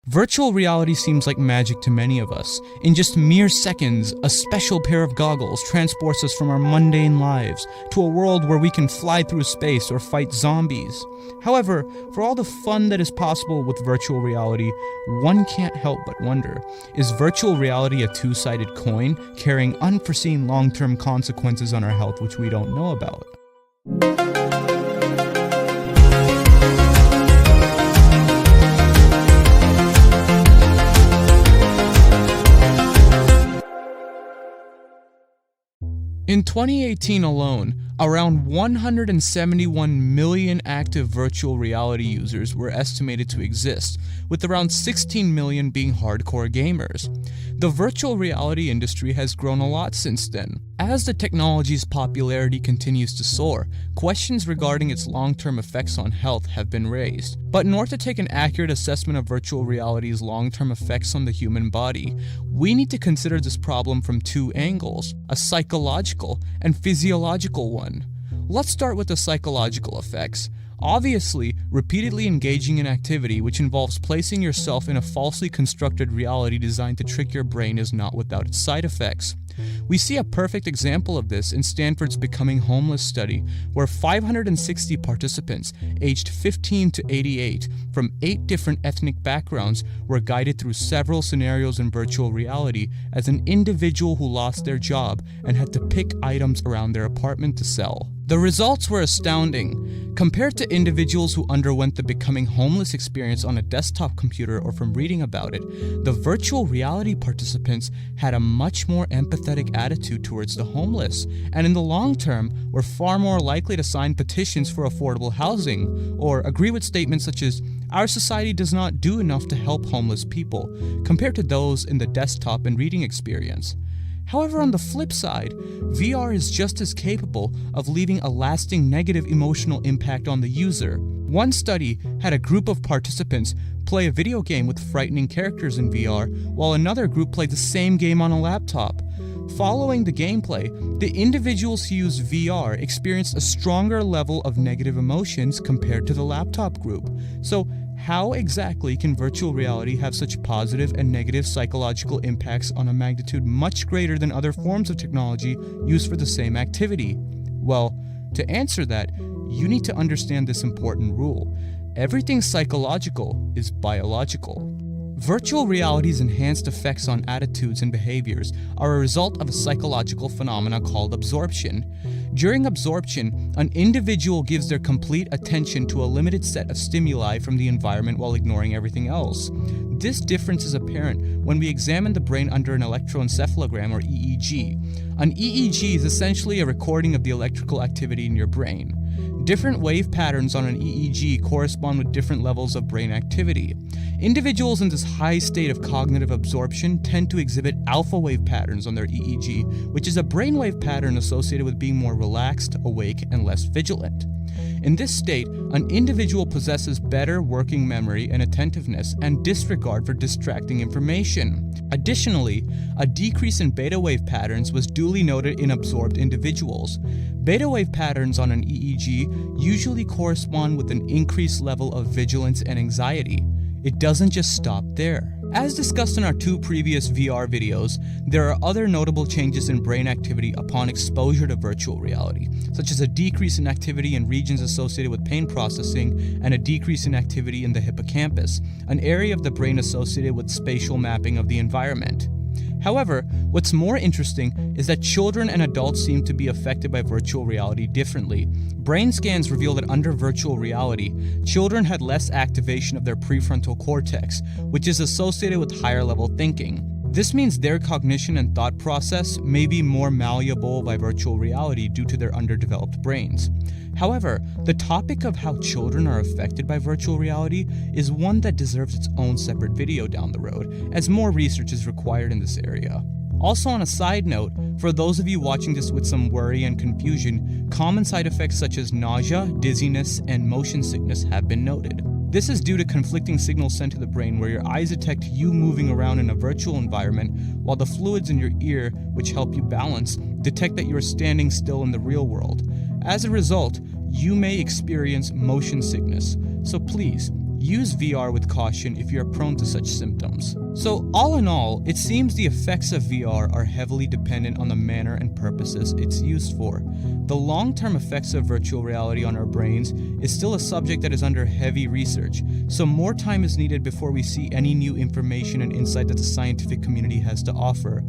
Virtual reality seems like magic to many of us. In just mere seconds, a special pair of goggles transports us from our mundane lives to a world where we can fly through space or fight zombies. However, for all the fun that is possible with virtual reality, one can't help but wonder, is virtual reality a two-sided coin carrying unforeseen long-term consequences on our health which we don't know about? In 2018 alone, around 171 million active virtual reality users were estimated to exist, with around 16 million being hardcore gamers. The virtual reality industry has grown a lot since then. As the technology's popularity continues to soar, questions regarding its long-term effects on health have been raised. But in order to take an accurate assessment of virtual reality's long-term effects on the human body, we need to consider this problem from two angles, a psychological and physiological one. Let's start with the psychological effects. Obviously, repeatedly engaging in activity which involves placing yourself in a falsely constructed reality designed to trick your brain is not without its side effects. We see a perfect example of this in Stanford's Becoming Homeless study, where 560 participants aged 15 to 88 from 8 different ethnic backgrounds were guided through several scenarios in virtual reality as an individual who lost their job and had to pick items around their apartment to sell. The results were astounding. Compared to individuals who underwent the becoming homeless experience on a desktop computer or from reading about it, the virtual reality participants had a much more empathetic attitude towards the homeless, and in the long term were far more likely to sign petitions for affordable housing, or agree with statements such as, "Our society does not do enough to help homeless people," compared to those in the desktop and reading experience. However, on the flip side, VR is just as capable of leaving a lasting negative emotional impact on the user. One study had a group of participants play a video game with frightening characters in VR, while another group played the same game on a laptop. Following the gameplay, the individuals who used VR experienced a stronger level of negative emotions compared to the laptop group. So, how exactly can virtual reality have such positive and negative psychological impacts on a magnitude much greater than other forms of technology used for the same activity? Well, to answer that, you need to understand this important rule. Everything psychological is biological. Virtual reality's enhanced effects on attitudes and behaviors are a result of a psychological phenomena called absorption. During absorption, an individual gives their complete attention to a limited set of stimuli from the environment while ignoring everything else. This difference is apparent when we examine the brain under an electroencephalogram or EEG. An EEG is essentially a recording of the electrical activity in your brain. Different wave patterns on an EEG correspond with different levels of brain activity. Individuals in this high state of cognitive absorption tend to exhibit alpha wave patterns on their EEG, which is a brainwave pattern associated with being more relaxed, awake, and less vigilant. In this state, an individual possesses better working memory and attentiveness and disregard for distracting information. Additionally, a decrease in beta wave patterns was duly noted in absorbed individuals. Beta wave patterns on an EEG usually correspond with an increased level of vigilance and anxiety. It doesn't just stop there. As discussed in our 2 previous VR videos, there are other notable changes in brain activity upon exposure to virtual reality, such as a decrease in activity in regions associated with pain processing and a decrease in activity in the hippocampus, an area of the brain associated with spatial mapping of the environment. However, what's more interesting is that children and adults seem to be affected by virtual reality differently. Brain scans reveal that under virtual reality, children had less activation of their prefrontal cortex, which is associated with higher level thinking. This means their cognition and thought process may be more malleable by virtual reality due to their underdeveloped brains. However, the topic of how children are affected by virtual reality is one that deserves its own separate video down the road, as more research is required in this area. Also, on a side note, for those of you watching this with some worry and confusion, common side effects such as nausea, dizziness, and motion sickness have been noted. This is due to conflicting signals sent to the brain where your eyes detect you moving around in a virtual environment, while the fluids in your ear, which help you balance, detect that you are standing still in the real world. As a result, you may experience motion sickness. So please, use VR with caution if you are prone to such symptoms. So all in all, it seems the effects of VR are heavily dependent on the manner and purposes it's used for. The long-term effects of virtual reality on our brains is still a subject that is under heavy research, so more time is needed before we see any new information and insight that the scientific community has to offer.